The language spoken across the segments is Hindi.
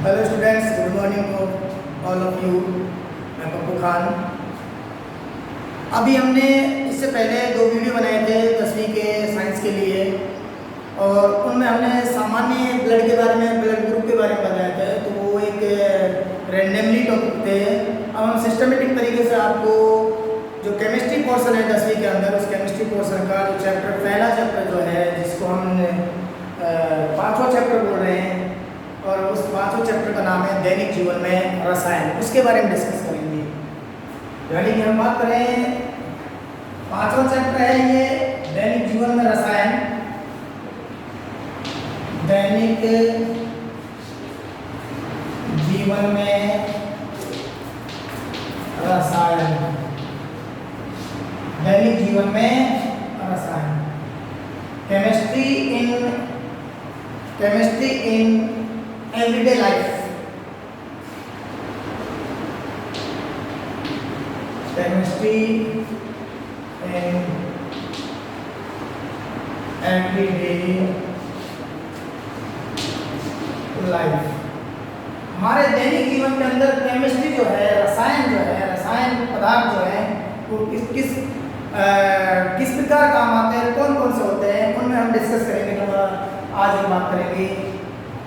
Hello students, good morning to all of you. मैं पप्पू खान। अभी हमने इससे पहले 2 वीडियो बनाए थे 10वीं के साइंस के लिए, और उनमें हमने सामान्य ब्लड के बारे में, ब्लड ग्रुप के बारे में बताया था। तो वो एक रैंडमली टॉपिक थे। अब हम सिस्टमेटिक तरीके से आपको जो केमिस्ट्री पोर्शन है 10वीं के अंदर, उस केमिस्ट्री पोर्शन का जो चैप्टर, पहला चैप्टर जो है, जिसको हम 5वां चैप्टर बोल रहे हैं, और उस 5वें चैप्टर का नाम है दैनिक जीवन में रसायन, उसके बारे में डिस्कस करेंगे। यानी कि हम बात करें, 5वां चैप्टर है ये दैनिक जीवन में रसायन। दैनिक जीवन में रसायन, दैनिक जीवन में रसायन, chemistry in everyday life, chemistry in everyday life। हमारे दैनिक जीवन के अंदर केमिस्ट्री जो है, रसायन जो है, रसायन पदार्थ जो है, वो किस प्रकार काम आते हैं, कौन कौन से होते हैं, उनमें हम डिस्कस करेंगे। आज हम बात करेंगे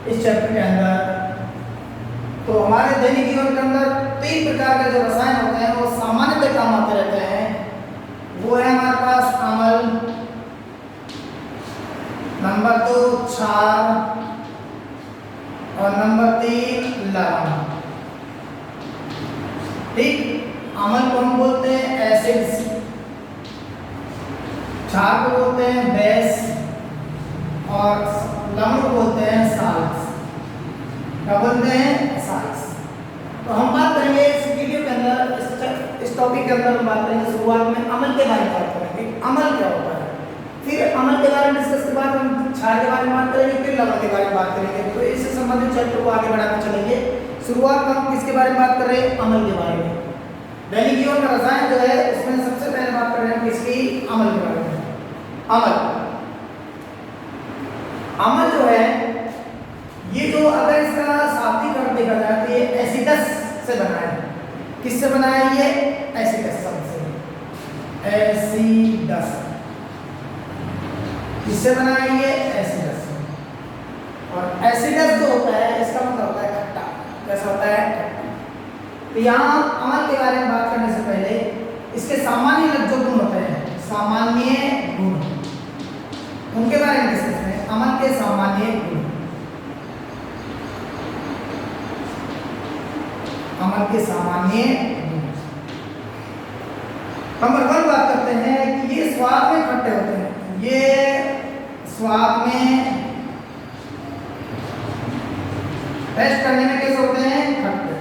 इस चैप्टर के अंदर। तो हमारे दैनिक जीवन के अंदर 3 प्रकार के जो रसायन होते हैं वो सामान्यतः काम आते रहते हैं। वो है हमारे पास अम्ल, नंबर 2 क्षार, और नंबर 3 लवण। ठीक, अम्ल को हम बोलते हैं एसिड्स, क्षार को बोलते हैं बेस, और लवण को बोलते हैं साल्ट्स। क्या बोलते हैं? साल्ट्स। तो हम बात करेंगे इस वीडियो के अंदर, इस टॉपिक के अंदर हम बात करेंगे। शुरुआत में अम्ल के बारे में बात करेंगे, अम्ल क्या होता है। फिर अम्ल के बारे में डिस्कस के बाद हम क्षार के बारे में बात करेंगे, फिर लवण के बारे में बात करेंगे। तो इससे संबंधित चैप्टर को आगे बढ़ाते चलेंगे। शुरुआत में हम किसके बारे में बात कर रहे हैं? अम्ल के बारे में। दैनिक जीवन का रसायन जो है, उसमें सबसे पहले बात कर रहे हैं किसकी? अम्ल के बारे में। अम्ल जो है, ये जो अगर इसका शाब्दिक अर्थ देखा जाए तो ये एसिडस से बना है। किससे बना है ये? एसिडस शब्द से। एसिडस किससे बना है ये? एसिडस। और एसिडस जो होता है, इसका मतलब होता है खट्टा। कैसा होता है? खट्टा। तो यहाँ अम्ल के बारे में बात करने से पहले इसके सामान्य जो गुण होते हैं, सामान्य गुण, उनके बारे में डिस्कस करें। अम्ल के सामान्य गुण, अम्ल के सामान्य गुण। नंबर 1 बात करते हैं कि ये स्वाद में खट्टे होते हैं। ये स्वाद में, टेस्ट करने में कैसे होते हैं? खट्टे।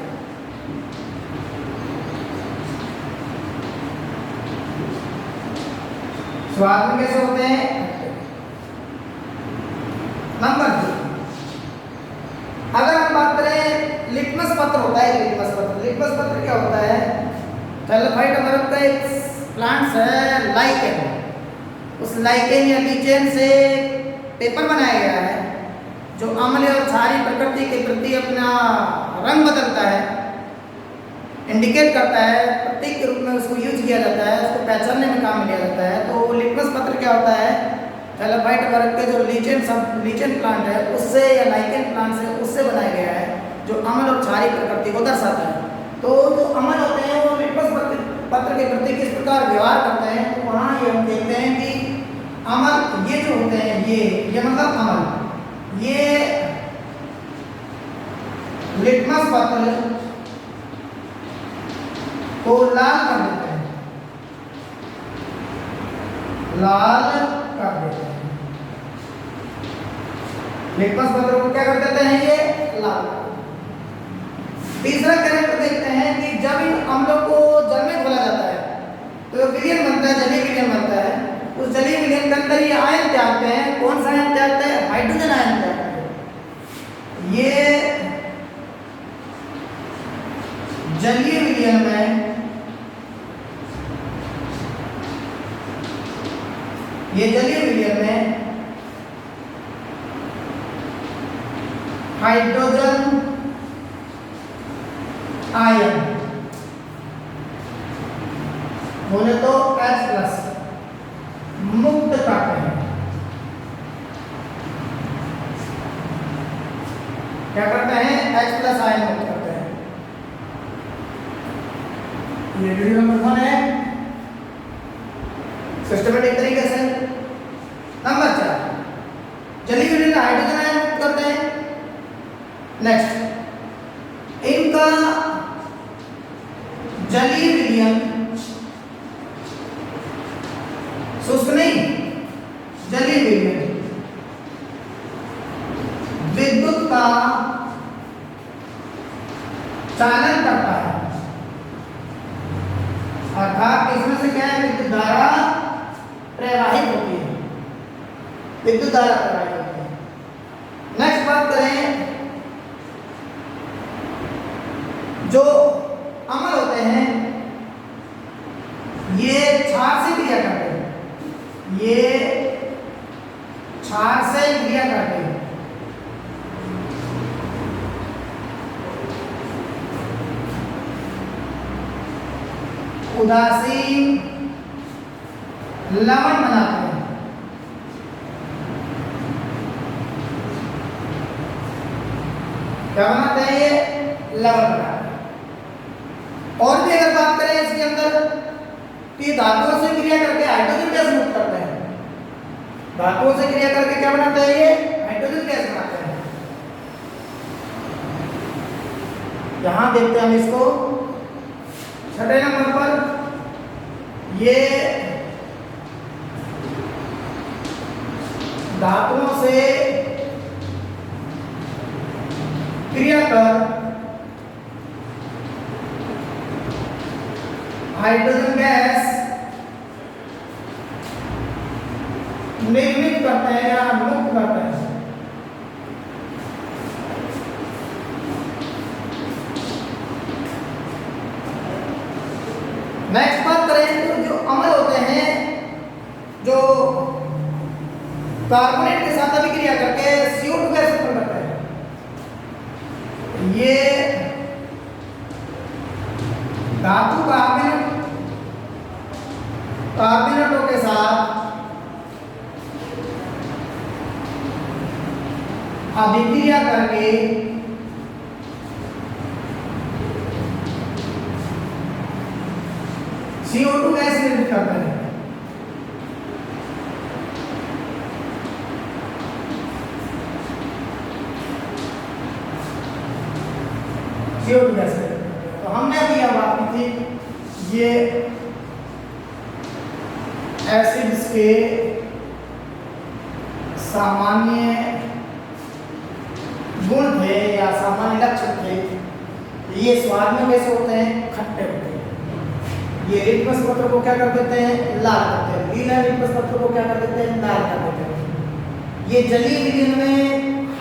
स्वाद में कैसे होते हैं? नंबर 2, अगर हम बात करें, लिटमस पत्र होता है। लिटमस पत्र क्या होता है? सल्फाइड अमरक का एक प्लांट्स है, लाइकेन। उस लाइकेन या लीचेन से पेपर बनाया गया है, जो अम्लीय और क्षारीय प्रकृति के प्रति अपना रंग बदलता है, इंडिकेट करता है, प्रतीक के रूप में उसको यूज किया जाता है, उसको पहचानने में काम लिया जाता है। तो लिटमस पत्र क्या होता है? सल्फाइड वर्ग के जो लीचेन प्लांट है, उससे, या लाइकेन प्लांट से, उससे बनाया गया है, जो अम्ल और क्षारीय प्रकृति को दर्शाता है। तो जो अम्ल होते हैं वो लिटमस पत्र के प्रति किस प्रकार व्यवहार करते हैं, तो वहाँ ये हम देखते हैं कि अम्ल, ये जो होते हैं, ये मतलब अम्ल, ये लिटमस पत्र को लाल कर देते हैं, लाल कर देते हैं। लिटमस पत्र को क्या कर देते हैं? ये लाल। तीसरा कैरेक्टर देखते हैं कि जब इन अम्लों को जल में घोला जाता है तो विलयन बनता है, जलीय विलयन बनता है। उस जलीय विलयन के अंदर ये आयन त्यागते हैं। कौन सा आयन त्यागते हैं? हाइड्रोजन आयन त्यागते हैं। ये जलीय विलयन में, ये जलीय विलयन में हाइड्रोजन आयन बोले तो H प्लस मुक्त करते हैं। क्या करते हैं? H प्लस आयन मुक्त करते हैं। ये वीडियो नंबर 1 है सिस्टमेटिक तरीके से। नंबर 4 जलीय विलयन हाइड्रोजन आयन मुक्त करते हैं। नेक्स्ट इनका जलीय विलयन शुष्क नहीं, जलीय विलयन विद्युत का चालन करता है। अर्थात इसमें से क्या है? विद्युत धारा प्रवाहित होती है, विद्युत धारा प्रवाहित होती है। नेक्स्ट बात करें, जो अम्ल होते हैं ये क्षार से क्रिया करते हैं, ये क्षार से क्रिया करते हैं। उदासीन लवण बनाते हैं। क्या बनाते हैं? ये लवण बनाते हैं। और भी अगर बात करें इसके अंदर कि धातुओं से क्रिया करके हाइड्रोजन गैस मुक्त करते हैं। धातुओं से क्रिया करके क्या बनाते हैं? ये हाइड्रोजन गैस बनाते हैं। यहां देखते हैं हम इसको 6 नंबर पर। ये धातुओं से क्रिया कर हाइड्रोजन गैस निर्मित करते हैं या मुक्त करते हैं। नेक्स्ट बात करें तो जो अम्ल होते हैं, जो कार्बोनेट के साथ अभिक्रिया करके CO2 गैस उत्पन्न करते हैं, ये धातु कार्बोनेटों के साथ अभिक्रिया करके CO2 गैस निर्मित करते हैं। CO2 गैस निर्मित करते हैं। तो हमने अभी यह बात की थी, ये एसिड्स के सामान्य गुण थे या सामान्य लक्षण थे। ये स्वाद में कैसे होते हैं? खट्टे होते हैं। ये लिटमस पत्र को क्या कर देते हैं? लाल करते हैं। गीला लिटमस पत्र को क्या कर देते हैं? लाल कर देते हैं। ये जलीय विलयन में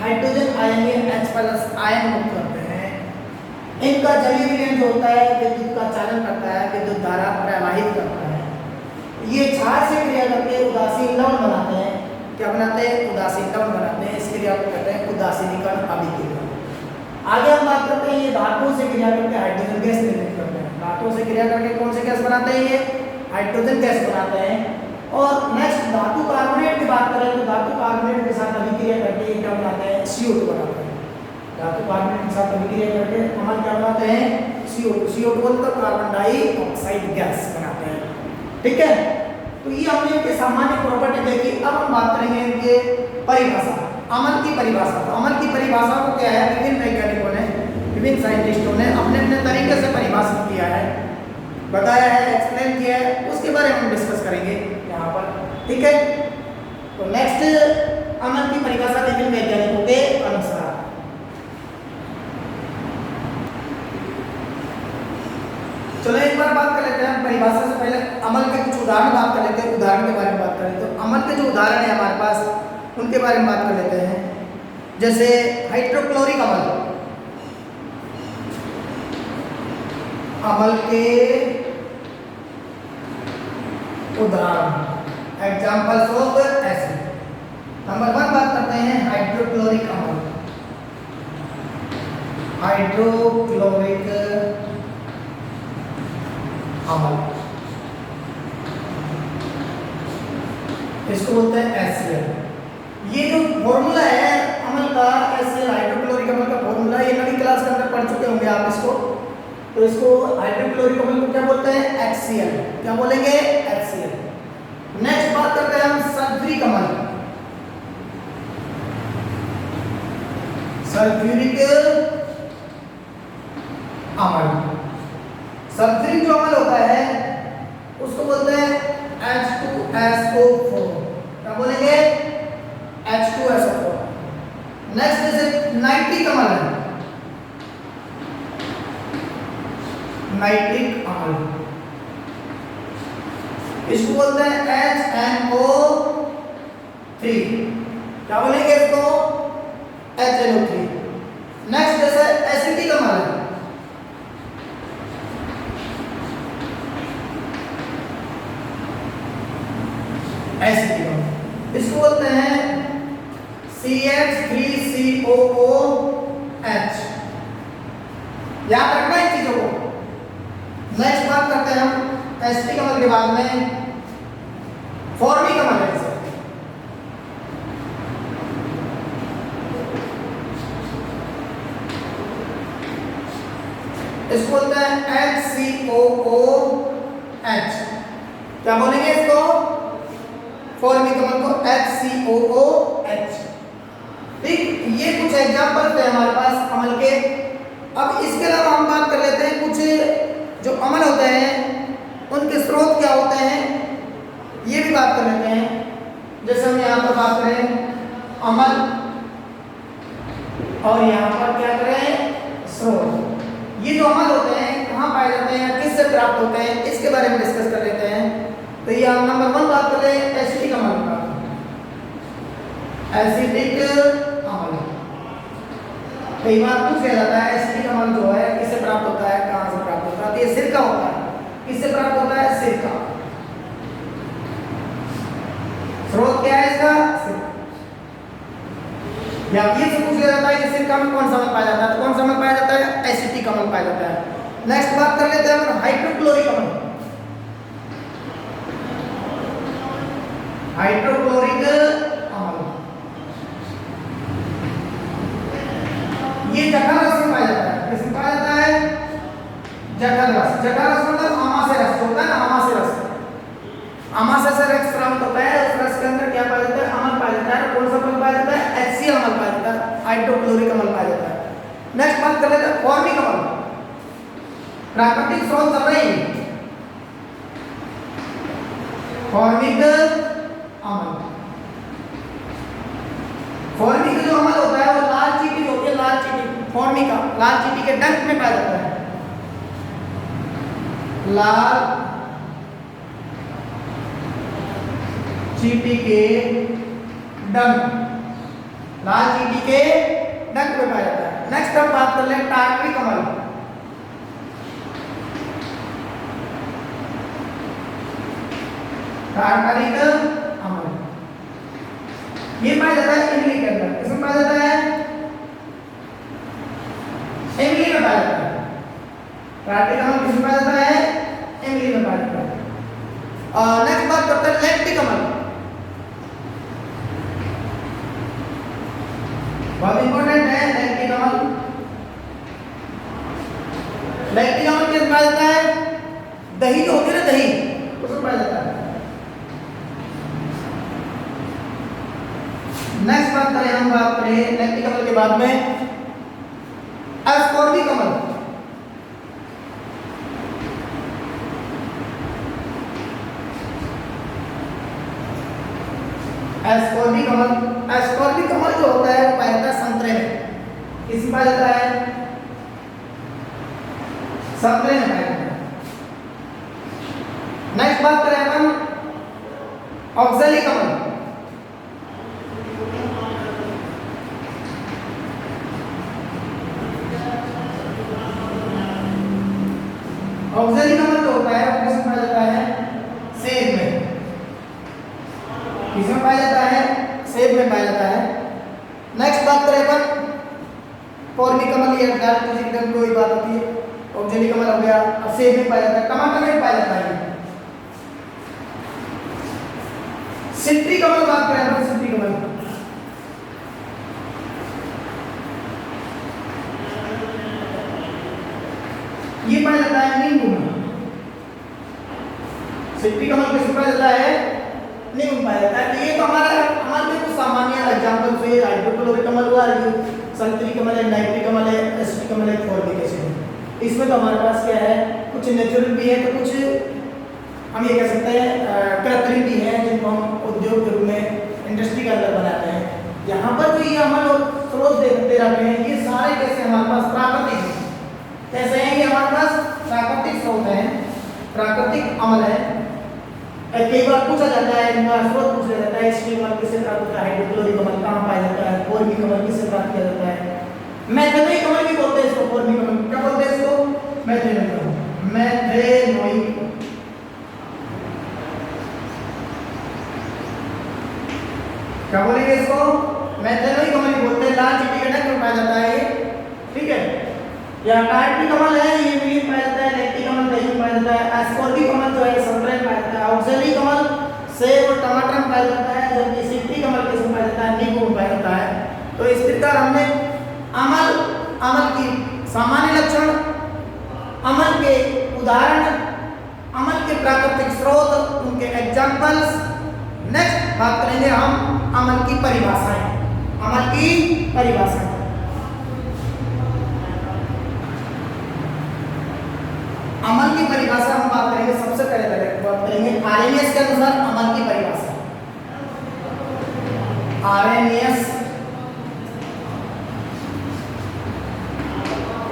हाइड्रोजन आयन या H प्लस आयन मुक्त करते हैं। इनका जलीय विलयन जो होता है विद्युत का चालन करता है, विद्युत धारा प्रवाहित करता है। ये क्षार से क्रिया करके उदासीन लवण बनाते हैं। क्या बनाते हैं? उदासीन लवण बनाते हैं। इस क्रिया को कहते हैं उदासीनीकरण अभिक्रिया। आगे हम बात करते हैं, ये धातुओं से क्रिया करके हाइड्रोजन गैस निर्मित करते हैं। धातुओं से क्रिया करके कौन से गैस बनाते हैं? ये हाइड्रोजन गैस बनाते हैं। और नेक्स्ट धातु कार्बोनेट की बात करें तो धातु कार्बोनेट के साथ अभिक्रिया करके क्या बनाते हैं? CO2 बनाते हैं। धातु कार्बोनेट के साथ अभिक्रिया करके अम्ल क्या बनाते हैं? CO2 बोलकर कार्बन डाइऑक्साइड गैस बनाते हैं। ठीक है, तो ये हमने इनके सामान्य प्रॉपर्टी देखी। अब हम बात करेंगे इनके परिभाषा, अम्ल की परिभाषा। तो अम्ल की परिभाषा को क्या है? विभिन्न वैज्ञानिकों ने, विभिन्न साइंटिस्टों ने अपने अपने तरीके से परिभाषित किया है, बताया है, एक्सप्लेन किया है। उसके बारे में हम डिस्कस करेंगे यहाँ पर। ठीक है, तो नेक्स्ट अम्ल की परिभाषा विभिन्न वैज्ञानिकों के अनुसार। चलो एक बार बात कर लेते हैं परिभाषा से पहले अम्ल के कुछ उदाहरण बात कर लेते हैं। उदाहरण के बारे में बात करें तो अम्ल के जो उदाहरण है हमारे पास, उनके बारे में बात कर लेते हैं। जैसे हाइड्रोक्लोरिक अम्ल, अम्ल के उदाहरण, एग्जाम्पल्स ऑफ एसिड। नंबर 1 बात करते हैं हाइड्रोक्लोरिक अम्ल। हाइड्रोक्लोरिक अमल, इसको बोलते हैं HCl। ये जो फॉर्मूला है अमल का, HCl हाइड्रोक्लोरिक अमल का फॉर्मूला, ये नवी क्लास के अंदर पढ़ चुके होंगे आप इसको। तो इसको हाइड्रोक्लोरिक अमल को क्या बोलते हैं? HCl। क्या बोलेंगे? HCl। नेक्स्ट बात करते हैं हम सल्फ्यूरिक अमल। सल्फ्यूरिक अमल, सल्फ्यूरिक जो अमल होता है उसको बोलते हैं H2SO4। क्या बोलेंगे? H2SO4। नेक्स्ट जैसे नाइट्रिक अमल है, नाइट्रिक अमल, इसको बोलते हैं HNO3। क्या बोलेंगे इसको? HNO3। नेक्स्ट जैसे एसिटिक अमल है, एसिटिक अमल, इसको बोलते हैं CH3COOH। याद रखना इन चीजों को। नेक्स्ट बात करते हैं हम एसिटिक अमल के बाद में फॉर्मिक अमल है। इसको बोलते हैं HCOOH। क्या बोलेंगे इसको? फॉर्मिक अमल को HCOOH। ठीक, ये कुछ एग्जांपल थे हमारे पास अमल के। अब इसके अलावा हम बात कर लेते हैं कुछ जो अमल होते हैं उनके स्रोत क्या होते हैं, ये भी बात कर लेते हैं। जैसे हम यहाँ पर बात करें अमल और यहाँ पर क्या करें? स्रोत। ये जो अमल होते हैं कहाँ पाए जाते हैं, किससे प्राप्त होते हैं, इसके बारे में डिस्कस कर लेते हैं। तो ये हम नंबर 1 बात कर रहे हैं एसिटिक अमल का। एसिटिक अमल कई बार पूछ लिया जाता है एसिटिक अमल जो है किससे प्राप्त होता है, कहाँ से प्राप्त होता है? तो ये सिरका होता है। किससे प्राप्त होता है? सिरका। स्रोत क्या है इसका? सिरका। या ये से पूछ लिया जाता है कि सिरका में कौन सा अमल पाया जाता है, तो कौन सा अमल पाया जाता है? एसिटिक अमल पाया जाता है। नेक्स्ट बात कर लेते हैं हम हाइड्रोक्लोरिक अमल। हाइड्रोक्लोरिक अमल ये जठर रस में पाया जाता है। किसमें पाया जाता है? जठर रस। जठर रस मतलब आमाशय रस होता है ना, आमाशय रस। आमाशय से रस प्राप्त होता है। उस रस के अंदर क्या पाया जाता है? अमल पाया जाता है। कौन सा अमल पाया जाता है? HCl अमल पाया जाता है, हाइड्रोक्लोरिक अमल पाया जाता है। नेक्स्ट बात कर लेते हैं फॉर्मिक अमल। प्राकृतिक स्रोत चल रही है, फॉर्मिक अमल। फॉर्मिक जो अमल होता है वो लाल चींटी होती है, लाल चींटी। फॉर्मिका लाल चींटी के डंक में पाया जाता है। लाल चींटी के डंक, लाल चींटी के डंक में पाया जाता है। नेक्स्ट हम बात कर लें टार्टरिक अमल। टार्टरिक अमल ये पाया जाता है इमली के अंदर। किसमें पाया जाता है? इमली में पाया जाता है। टार्टरिक अमल किसमें पाया जाता है? इमली में पाया जाता है। नेक्स्ट बात करते हैं लैक्टिक अमल। बहुत इंपॉर्टेंट है लैक्टिक अमल। लैक्टिक अमल किसमें पाया जाता है? दही जो होती है ना, दही, उसमें पाया जाता है। नेक्स्ट बात करें हम लैक्टिक अमल के बाद में एस्कॉर्बिक अमल। एस्कॉर्बिक अमल, एस्कॉर्बिक अमल जो होता है वो पाया जाता है संतरे में। किसमें पाया जाता है? संतरे में पाया जाता है। नेक्स्ट बात करें हम ऑक्सैलिक अमल। ऑक्सैलिक अमल जो होता है वो किसमें पाया जाता है? सेब में। किसमें पाया जाता है? सेब में पाया जाता है। नेक्स्ट बात करें अपन फॉर्मिक अमल, या डार्क कोई बात होती है। ऑक्जेलिक अम्ल हो गया। अब सेब में पाया जाता है, टमाटर में पाया जाता है। सिट्रिक अम्ल बात करें हम, सिट्रिक अम्ल ये पाया जाता है नींबू में। सिट्रिक अम्ल किसमें पाया जाता है? नींबू में पाया जाता है। तो ये तो हमारे कुछ सामान्य एग्जांपल्स हुए, हाइड्रोक्लोरिक अम्ल हुआ, संतरिक अम्ल है, नाइट्रिक अम्ल है, एसिटिक अम्ल है, फॉर्मिक एसिड। इसमें तो हमारे पास क्या है, कुछ नेचुरल भी है, तो कुछ हम ये कह सकते हैं कृत्रिम भी है, जिनको हम उद्योग के रूप में इंडस्ट्री के अंदर बनाते हैं। यहाँ पर जो ये अम्ल और स्रोत देखते रहते हैं, ये सारे कैसे हमारे पास प्राकृतिक हैं। कैसे हैं? ये हमारे पास प्राकृतिक स्रोत हैं, प्राकृतिक अम्ल है। कई बार पूछा जाता है, इनका स्रोत पूछा जाता है, एसिटिक अम्ल किससे प्राप्त होता है, हाइड्रोक्लोरिक अम्ल कहाँ पाया जाता है, फॉर्मिक अम्ल किससे प्राप्त किया जाता है, मैथेनोइक अम्ल भी बोलते हैं इसको, फॉर्मिक अम्ल क्या बोलते हैं इसको? मैथेनोइक अम्ल, मैथेनोइक। क्या बोलेंगे इसको? मैथेनोइक अम्ल बोलते हैं। लाल चीटी का में पाया जाता है, ठीक है। या नाइट्रिक अम्ल है, ये भी पाया जाता है, लैक्टिक अम्ल दही में पाया जाता है, एस्कॉर्बिक अम्ल जो है संतरे में पाया जाता है, ऑक्सैलिक अम्ल सेब और टमाटर में पाया जाता है, जबकि सिट्रिक अम्ल किसमें पाया जाता है? नींबू में पाया जाता है। तो इस प्रकार हमने अम्ल की सामान्य लक्षण, अम्ल के उदाहरण, अम्ल के प्राकृतिक स्रोत, उनके एग्जांपल्स। नेक्स्ट बात करेंगे हम अम्ल की परिभाषाएं। अम्ल की परिभाषाएं, अम्ल की परिभाषा हम बात करेंगे। सबसे पहले बात करेंगे आरएनएस के अनुसार अम्ल की परिभाषा। आरएनएस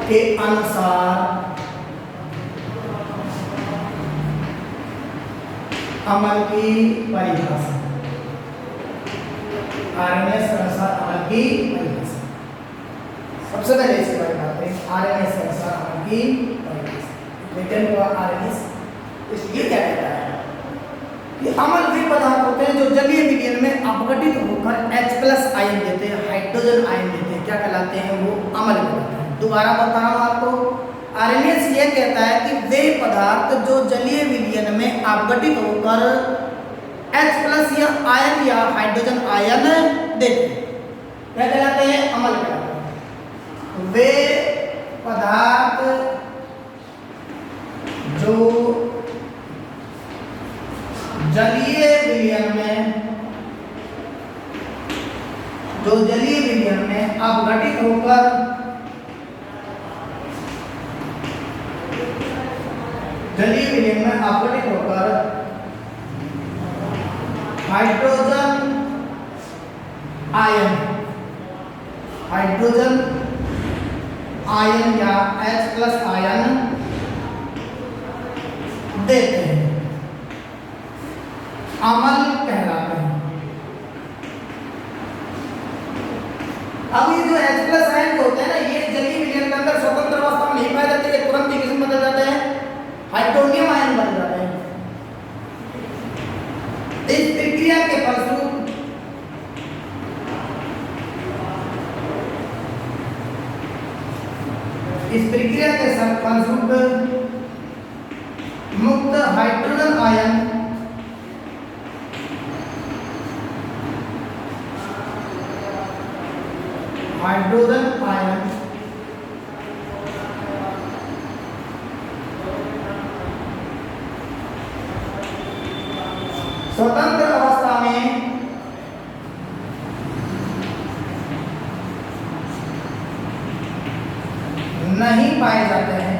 के अनुसार अम्ल की परिभाषा। आरएनएस के अनुसार अम्ल की परिभाषा। सबसे पहले इसके बारे में बात करें, आरएनएस के अनुसार अम्ल की परिभाषा। रिटर्न हुआ आरएनएस, इसलिए क्या कहता है कि अम्ल वे पदार्थ होते हैं जो जलीय विलयन में अपघटित होकर H+ आयन देते हैं, हाइड्रोजन आयन देते हैं। क्या कहलाते हैं? वो अम्ल कहलाते हैं। दोबारा बता रहा हूं आपको, आरएनएस ये कहता है कि वे पदार्थ जो जलीय विलयन में अपघटित होकर H+ या आयन या हाइड्रोजन आयन देते हैं, क्या कहलाते हैं? अम्ल कहलाते हैं। वे पदार्थ जो जलीय विलयन में अपघटित होकर हाइड्रोजन आयन या H+ आयन देते हैं, अम्ल कहलाते हैं। अब ये जो H+ आयन होते हैं ना, ये जलीय विलयन के अंदर स्वतंत्र अवस्था में नहीं पाए जाते, ये तुरंत ही किसमें बदल जाते हैं? हाइड्रोनियम आयन बन जाते हैं। इस प्रक्रिया के फलस्वरूप मुक्त हाइड्रोजन आयन स्वतंत्र अवस्था में नहीं पाए जाते हैं,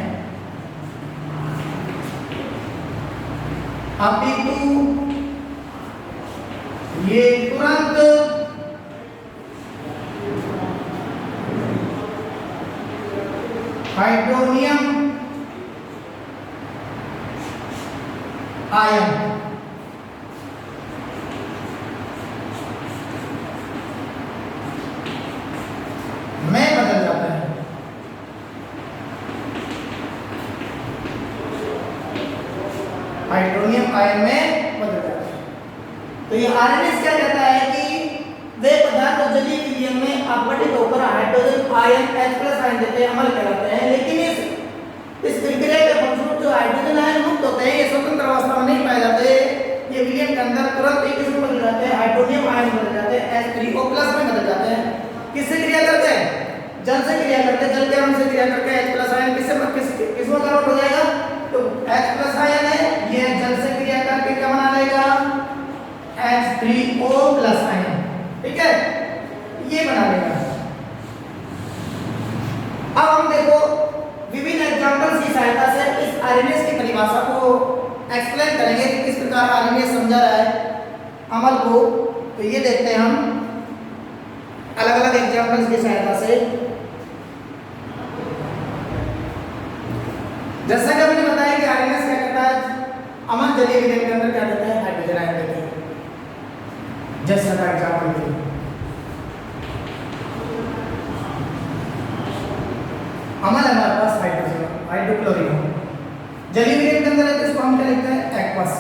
अपितु ये तुरंत हाइड्रोनियम आयन में बदल जाता है। हाइड्रोनियम आयन में बदल जाता है। तो ये आरएनएस क्या कहता है कि वे पदार्थ जलीय विलयन में अपघटित होकर हाइड्रोजन आयन H+ आयन देते हैं, अम्ल कहलाते हैं। लेकिन इस हाइड्रोजन आयन मुक्त होते हैं, ये स्वतंत्र अवस्था में नहीं पाए जाते, ये विलयन के अंदर तुरंत एक किस्म बदल जाते हैं, हाइड्रोनियम आयन बदल जाते हैं, H3O+ में बदल जाते हैं। किससे क्रिया करते हैं? जल से क्रिया करते हैं, जल के अणु से क्रिया करके H+ आयन किसमें कन्वर्ट हो जाएगा? तो H+ आयन है, ये जल से क्रिया करके क्या बना लेगा? H3O+ आयन, ठीक है, ये बना लेगा। अब हम देखो विभिन्न एग्जांपल्स की सहायता से इस आरएनएस की परिभाषा को एक्सप्लेन करेंगे कि किस प्रकार आरएनएस समझा रहा है अमल को। तो ये देखते हैं हम अलग अलग एग्जांपल्स की सहायता से। जैसा कि हमने बताया कि आरएनएस क्या करता है, अमल जलीय विलयन के अंदर क्या देता है? हाइड्रोजन आयन देते हैं। जैसा का एग्जांपल देखिए, अमल हमारे पास हाइड्रोजन हाइड्रोक्लोरिन, जलीय विलयन के अंदर है तो इसको हम क्या लिखते हैं? एक्वस।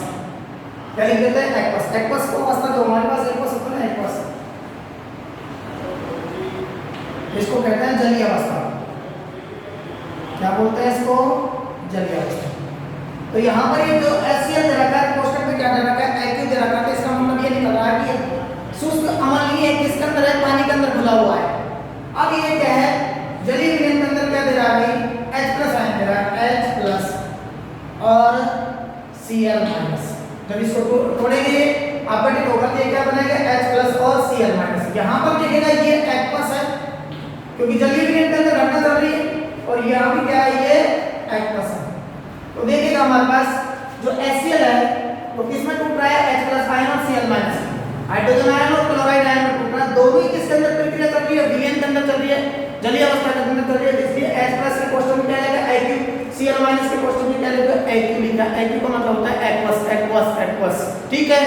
क्या लिख देते हैं? एक्वस। एक्वस को अवस्था जो हमारे पास एक्वस होता है, एक्वस, इसको कहते हैं जलीय अवस्था। क्या बोलते हैं इसको? जलीय अवस्था। तो यहाँ पर ये जो HCl दे रखा है, कोष्टक में क्या दे रखा है? AQ दे रखा है, तो इसका मतलब ये निकल रहा है कि शुष्क अमल ये किसके अंदर है? पानी के अंदर घुला हुआ है। अब ये क्या है? जलीय विलयन के अंदर क्या दे रहा है? H+ आयन दे रहा है, H+ और Cl-। जब इसको तोड़ेंगे अपघटित होगा तो ये क्या बनेगा? H+ और Cl-। यहाँ पर देखिएगा ये एक्वस है क्योंकि जलीय विलयन के अंदर घटना चल रही है, और यहाँ भी क्या है? ये एक्वस है। तो देखिएगा हमारे पास जो HCl है वो किसमें टूट रहा है? H+ आयन और Cl-। हाइड्रोजन आयन और क्लोराइड आयन में टूट रहा है। दोनों ही किसके अंदर प्रक्रिया चल रही है? विलयन के अंदर चल रही है, जलीय अवस्था के अंदर चल रही है। इसलिए H+ के कोष्टक में क्या आएगा? AQ, Cl- के कोष्टक में क्या लिखा? AQ लिखा। AQ का मतलब होता है एक्वस, एक्वस, एक्वस, ठीक है।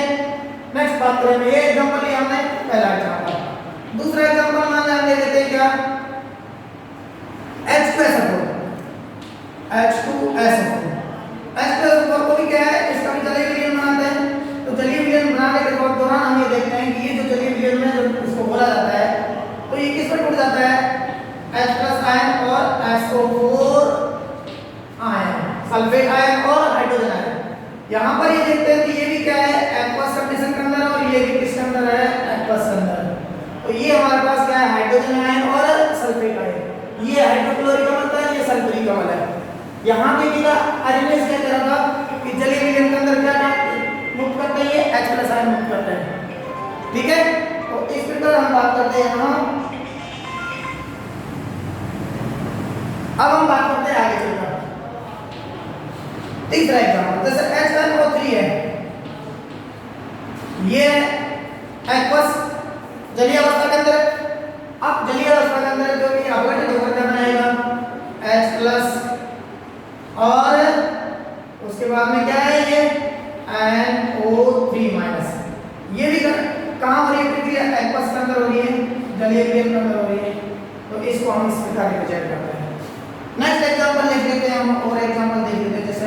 नेक्स्ट बात करें, ये एग्जांपल लिया हमने, पहला एग्जांपल। दूसरा एग्जांपल मान लें, ले लेते हैं क्या? H2SO4, H2SO4। H2SO4 को भी क्या है? इसका भी जलीय विलयन बनाते हैं। तो जलीय विलयन बनाने के दौरान हम ये देखते हैं कि ये जो जलीय विलयन में जब इसको बोला जाता है तो ये किस पर टूट जाता है? H+ आयन और SO4 आयन, सल्फेट आयन और हाइड्रोजन आयन। यहाँ पर ये देखते हैं कि ये भी क्या है? एक्वस कंडीशन के अंदर है, और ये भी किसके अंदर है? एक्वस के अंदर। तो ये हमारे पास क्या है? हाइड्रोजन आयन और सल्फेट आयन। ये हाइड्रोक्लोरिक अम्ल है, ये सल्फ्यूरिक अम्ल है। यहाँ देखिएगा आरएनएस क्या कर रहा था कि जलीय विलयन के अंदर क्या मुक्त करते हैं? ये H+ आयन मुक्त करते हैं, ठीक है। तो इस प्रकार हम बात करते हैं यहाँ। अब हम बात करते हैं आगे चलकर तीसरा एग्जांपल, जैसे H2NO3 है, ये एक्वस जलीय अवस्था के अंदर। अब जलीय अवस्था के अंदर जो भी अपघटित होकर क्या बनाएगा? H+ और उसके बाद में क्या है? ये NO3-। ये भी कहाँ हो रही है प्रक्रिया? एक्वस के अंदर हो रही है, जलीय विलयन के अंदर हो रही है। तो इसको हम इस प्रकार रिप्रेजेंट करते हैं। नेक्स्ट एग्जांपल लिख लेते हैं हम, और एग्जांपल देख लेते हैं। जैसे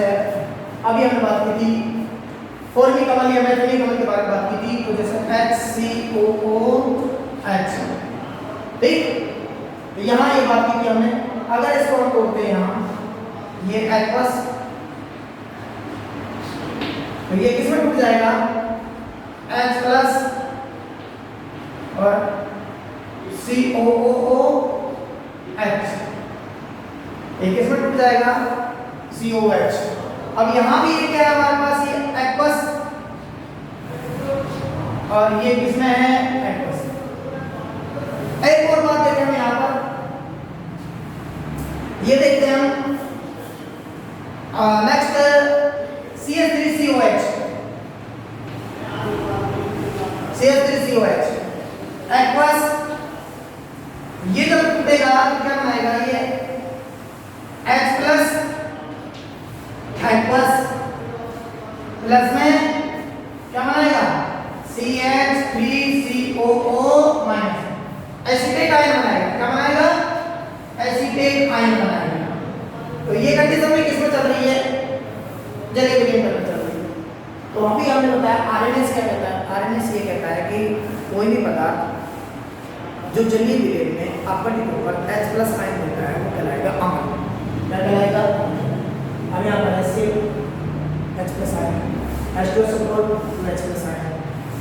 अभी हमने बात की थी फॉर्मिक अम्ल या मैथेनिक अम्ल के बारे में बात की थी। तो जैसे HCOOH, ठीक। तो यहाँ ये बात की थी हमने, अगर इसको हम तोड़ते हैं यहाँ, ये एक्वस, तो ये किसमें टूट जाएगा? H+ और COOH, एक इसमें टूट जाएगा? COH। अब यहाँ भी ये क्या है हमारे पास? ये एक्वस, और ये किसमें है? एक्वस। एक और बात देखें हम यहाँ पर, ये देखते हैं हम नेक्स्ट CH3COH, CH3COH एक्वस। ये जब टूटेगा तो क्या बनाएगा? ये H+ एक्वस प्लस में क्या बनाएगा? CH3COO-, एसीटेट आयन बनाएगा। क्या बनाएगा? एसीटेट आयन बनाएगा। तो ये कंडीशन में किसमें चल रही है? जलीय विलयन में चल रही है। तो अभी हमने बताया आरएनएस क्या कहता है? आरएनएस ये कहता है कि कोई भी पदार्थ जो जलीय विलयन में अपघटित होकर H+ आयन देता है वो कहलाएगा अम्ल। क्या कहलाएगा? अब यहाँ पर H प्लस आया, H2 सपोर्ट H प्लस आया,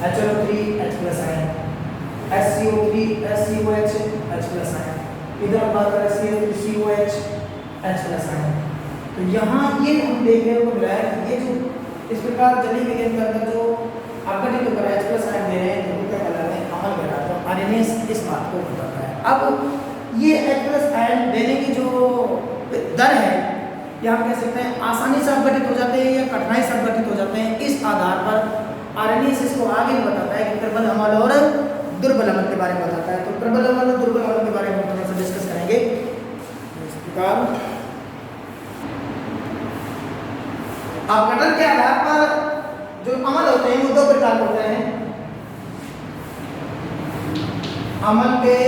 HNO3 H प्लस आया, SCO3 SCOH H प्लस आया, इधर हम बात करें CH3COH H प्लस आया। तो यहाँ ये हम देखने को मिला है कि ये जो इस प्रकार जलीय विलयन के अंदर जो अपघटित होकर H प्लस आयन दे रहे हैं तो क्या कहलाते हैं, अम्ल कहलाते हैं। आरएनए इस बात को बताता है। अब ये H प्लस आयन देने की जो दर है, या हम कह सकते हैं आसानी से अपघटित हो जाते हैं या कठिनाई से अपघटित हो जाते हैं, इस आधार पर आरएनए इसको आगे बताता है कि प्रबल अम्ल और दुर्बल अम्ल के बारे में बताता है। तो प्रबल अम्ल और दुर्बल अम्ल के बारे में थोड़ा सा डिस्कस करेंगे। इस प्रकार अपघटन के आधार पर जो अम्ल होते हैं वो दो प्रकार होते हैं। अम्ल के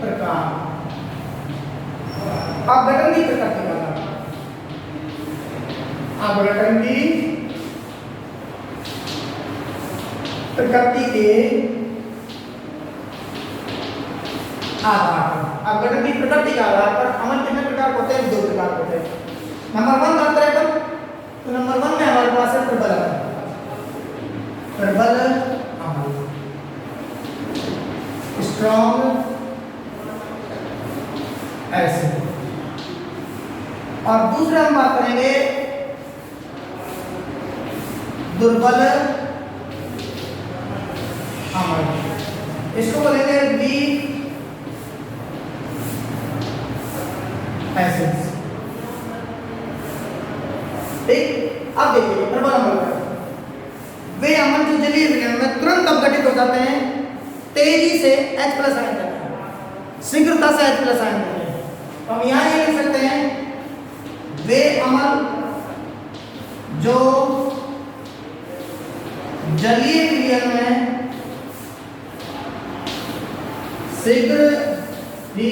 प्रकार, अपघटन की प्रकृति का, अपघटन की प्रकृति के आधार पर, अपघटन की प्रकृति के आधार पर अम्ल कितने प्रकार होते हैं, दो प्रकार होते हैं। नंबर 1 बात करें तो नंबर 1 में हमारे पास है प्रबल अम्ल, प्रबल अम्ल, स्ट्रॉन्ग एसिड। और दूसरा हम बात करेंगे दुर्बल अम्ल, इसको बोलेंगे वीक एसिड्स। ठीक, अब देखिए प्रबल अम्ल वे अम्ल जो जलीय विलयन में तुरंत अपघटित हो जाते हैं, तेजी से H प्लस आयन देते हैं, शीघ्रता से H प्लस आयन देते हैं। तो हम यहाँ ये लिख सकते हैं वे अम्ल जो जलीय विलयन में शीघ्र ही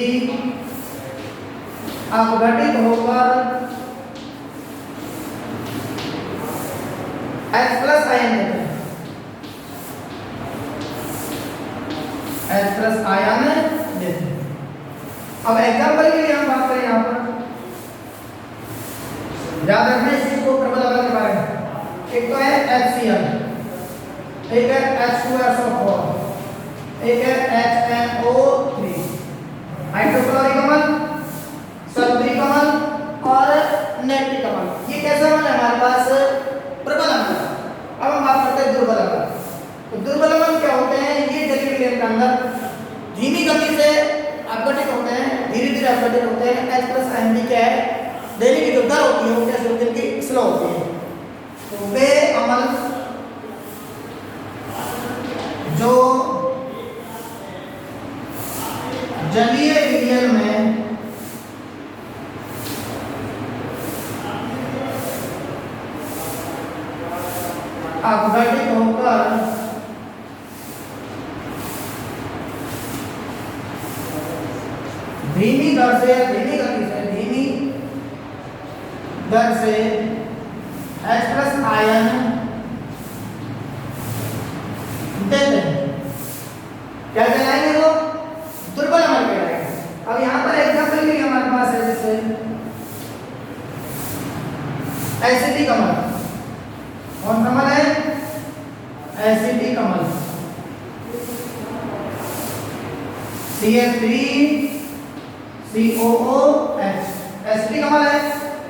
अपघटित होकर H प्लस आयन देते हैं, H प्लस आयन देते हैं। अब एग्जाम्पल के लिए हम बात करें यहाँ पर, याद रखना इस चीज को प्रबल अम्ल के बारे में। एक तो है HCl, एक है H2SO4, एक है HNO3, हाइड्रोक्लोरिक अम्ल, सल्फ्यूरिक अम्ल और नाइट्रिक अम्ल। ये कैसा अम्ल है हमारे पास, प्रबल अम्ल। अब हम बात करते हैं दुर्बल अम्ल। तो दुर्बल अम्ल क्या होते हैं, ये जलीय विलयन के अंदर धीमी गति से अपघटित होते हैं, धीरे धीरे अपघटित होते हैं। H प्लस आयन भी क्या है, देने की जो दर होती है वो कैसे होती है, उनकी स्लो होती है। तो वे अम्ल जो जलीय विलयन में अपघटित होकर धीमी दर से, धीमी गति से, धीमी दर से H प्लस आयन देते हैं, क्या कहलाएंगे वो, दुर्बल अम्ल कहलाएंगे। अब यहाँ पर एग्जाम्पल के लिए हमारे पास है जैसे एसिडिक अम्ल। कौन सा अम्ल है, एसिडिक अम्ल, CH3COOH, एसिडिक अम्ल है।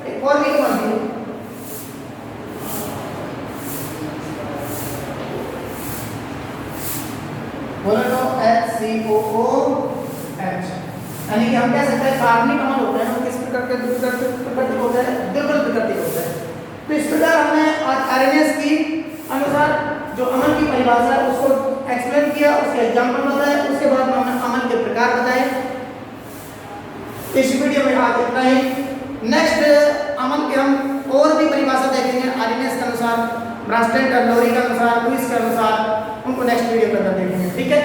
एक और भी अम्ल है, बोलो तो HCOOH। यानी कि हम कह सकते हैं कार्बनिक अम्ल होते हैं, वो किस प्रकार के प्रकृति होते हैं, दुर्बल प्रकृति होते हैं। तो इस प्रकार हमने आरएनएस की अनुसार जो अम्ल की परिभाषा है उसको एक्सप्लेन किया, उसके एग्जाम्पल बताए, उसके बाद हमने अम्ल के प्रकार बताए। इस वीडियो में आज इतना ही। नेक्स्ट अम्ल के हम और भी परिभाषा देखेंगे आरएनएस के अनुसार, ब्रास्टेन का लोरी के अनुसार, लुईस के अनुसार, उनको नेक्स्ट वीडियो के अंदर देखेंगे। ठीक है।